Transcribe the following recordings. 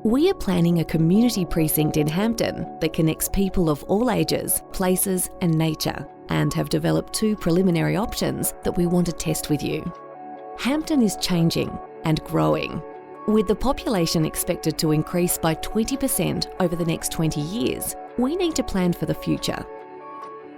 We are planning a community precinct in Hampton that connects people of all ages, places and nature, and have developed 2 preliminary options that we want to test with you. Hampton is changing and growing. With the population expected to increase by 20% over the next 20 years, we need to plan for the future.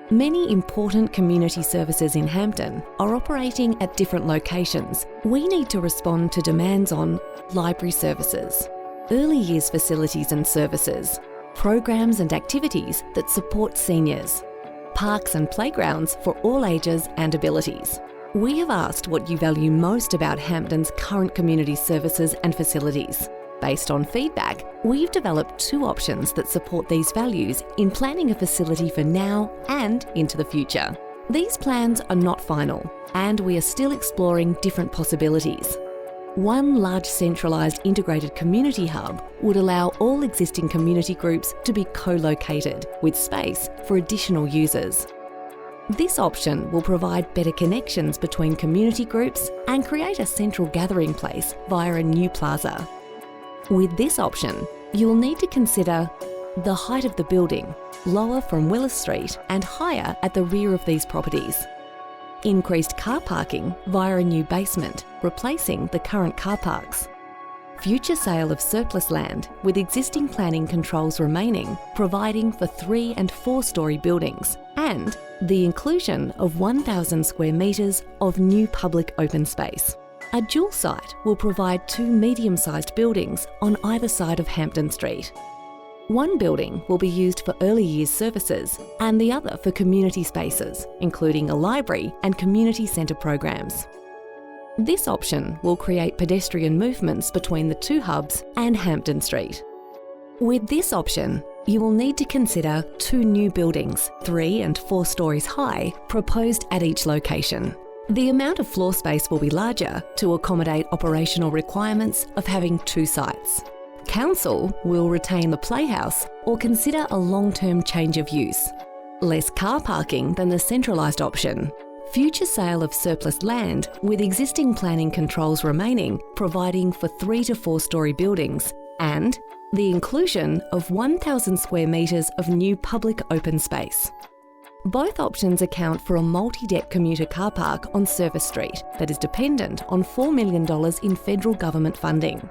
Many important community services in Hampton are operating at different locations. We need to respond to demands on library services, early years facilities and services, programs and activities that support seniors, parks and playgrounds for all ages and abilities. We have asked what you value most about Hampton's current community services and facilities. Based on feedback, we've developed 2 options that support these values in planning a facility for now and into the future. These plans are not final, and we are still exploring different possibilities. One large centralised integrated community hub would allow all existing community groups to be co-located with space for additional users. This option will provide better connections between community groups and create a central gathering place via a new plaza. With this option, you will need to consider the height of the building, lower from Willis Street and higher at the rear of these properties. Increased car parking via a new basement, replacing the current car parks. Future sale of surplus land with existing planning controls remaining, providing for 3- and 4-storey buildings, and the inclusion of 1,000 square metres of new public open space. A dual site will provide 2 medium-sized buildings on either side of Hampton Street. One building will be used for early years services and the other for community spaces, including a library and community centre programs. This option will create pedestrian movements between the 2 hubs and Hampton Street. With this option, you will need to consider 2 new buildings, 3 and 4 storeys high, proposed at each location. The amount of floor space will be larger to accommodate operational requirements of having 2 sites. Council will retain the playhouse or consider a long-term change of use. Less car parking than the centralised option. Future sale of surplus land with existing planning controls remaining, providing for 3 to 4 storey buildings, and the inclusion of 1,000 square metres of new public open space. Both options account for a multi-deck commuter car park on Service Street that is dependent on $4 million in federal government funding.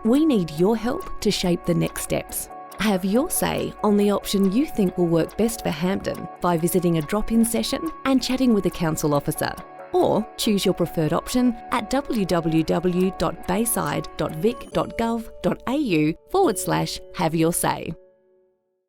We need your help to shape the next steps. Have your say on the option you think will work best for Hampton by visiting a drop-in session and chatting with a council officer. Or choose your preferred option at www.bayside.vic.gov.au/have your say.